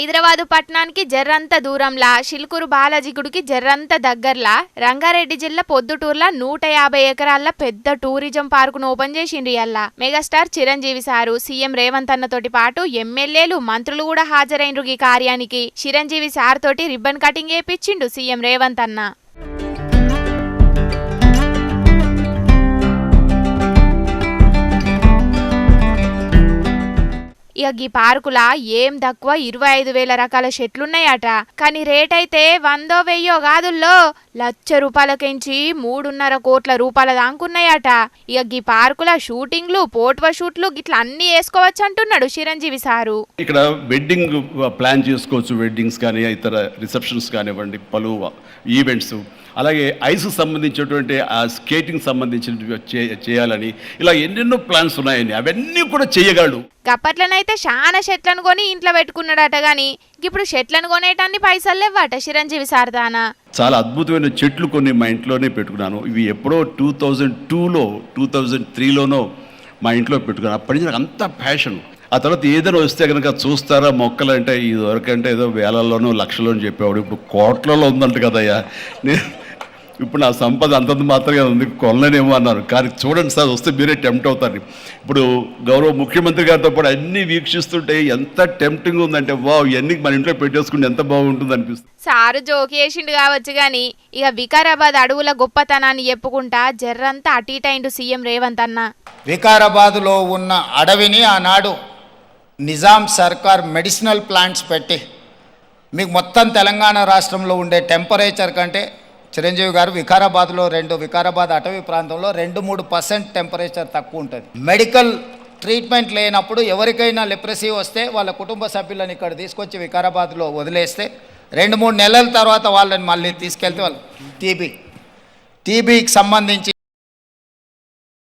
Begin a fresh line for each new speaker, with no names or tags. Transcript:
హైదరాబాదు పట్టణానికి జర్రంత దూరంలా శిల్కూరు బాలాజీ గుడికి జర్రంత దగ్గర్లా రంగారెడ్డి జిల్లా పొద్దుటూర్ల 150 ఎకరాల పెద్ద టూరిజం పార్కును ఓపెన్ చేసిండ్రు ఇయ్యాల. Megastar Chiranjeevi sir CM Revanth అన్న తోటి పాటు ఎమ్మెల్యేలు మంత్రులు కూడా హాజరైండ్రు ఈ కార్యానికి. చిరంజీవి సార్ తోటి రిబ్బన్ కటింగ్ చేపించిండు సీఎం రేవంత్ అన్న. ఇక ఈ పార్కులా ఏం తక్కువ 25,000 రకాల చెట్లున్నాయట. కానీ రేట్ అయితే 100,000 కాదుల్లో ₹1,00,000కెంచి 3.5 కోట్ల రూపాయల దాకున్నాయట. ఇక ఈ పార్కుల షూటింగ్లు ఫోటో షూట్లు గిట్లా అన్ని వేసుకోవచ్చు అంటున్నాడు చిరంజీవి సారు.
ఇక్కడ వెడ్డింగ్ ప్లాన్ చేసుకోవచ్చు, వెడ్డింగ్స్ కానీ ఇతర రిసెప్షన్స్ కానివ్వండి, పలు ఈవెంట్స్, అలాగే ఐస్ సంబంధించినటువంటి ఆ స్కేటింగ్ సంబంధించిన చేయాలని ఇలా ఎన్నెన్నో ప్లాన్స్ ఉన్నాయని అవన్నీ కూడా చేయగలడు.
గప్పట్లనైతే చాలా చెట్లను కొని ఇంట్లో పెట్టుకున్నాడట. గాని ఇప్పుడు చెట్లను కొనేటాన్ని పైసలు లేవట చిరంజీవి సార్ దానా.
చాలా అద్భుతమైన చెట్లు కొన్ని మా ఇంట్లోనే పెట్టుకున్నాను. ఇవి ఎప్పుడో 2002లో 2003లోనో మా ఇంట్లో పెట్టుకున్నాను. అప్పటి నుంచి నాకు అంత ప్యాషన్. ఆ తర్వాత ఏదైనా వస్తే కనుక చూస్తారా మొక్కలు అంటే ఇది వరకంటే ఏదో వేలల్లోనో లక్షల్లోనూ చెప్పేవాడు. ఇప్పుడు కోట్లలో ఉందంట కదయ్యా. ఇప్పుడు నా సంపద అంతంత మాత్రమే ఉంది, కొనలేనేమో అన్నారు. కానీ చూడండి సార్, వస్తే మీరే టెంప్ట్ అవుతారు. ఇప్పుడు గౌరవ ముఖ్యమంత్రి గారితో పాటు అన్ని వీక్షిస్తుంటే ఎంత టెంప్టింగ్ ఉందంటే వావ్, ఇవన్నీ మన ఇంట్లో పెట్టేసుకుంటే ఎంత బాగుంటుంది అనిపిస్తుంది.
సారు జోకి వేసిండు కావచ్చు గాని ఇక వికారాబాద్ అడవుల గొప్పతనాన్ని చెప్పుకుంటా జర్రంతా అటీటైండు సీఎం రేవంత్ అన్న.
వికారాబాద్లో ఉన్న అడవిని ఆనాడు నిజాం సర్కార్ మెడిసినల్ ప్లాంట్స్ పెట్టి మీకు మొత్తం తెలంగాణ రాష్ట్రంలో ఉండే టెంపరేచర్ కంటే చిరంజీవి గారు వికారాబాద్ అటవీ ప్రాంతంలో 2-3% టెంపరేచర్ తక్కువ ఉంటుంది. మెడికల్ ట్రీట్మెంట్ లేనప్పుడు ఎవరికైనా లెప్రసీ వస్తే వాళ్ళ కుటుంబ సభ్యులను ఇక్కడ తీసుకొచ్చి వికారాబాద్లో వదిలేస్తే 2-3 నెలల తర్వాత వాళ్ళని మళ్ళీ తీసుకెళ్తే వాళ్ళు టీబీకి సంబంధించి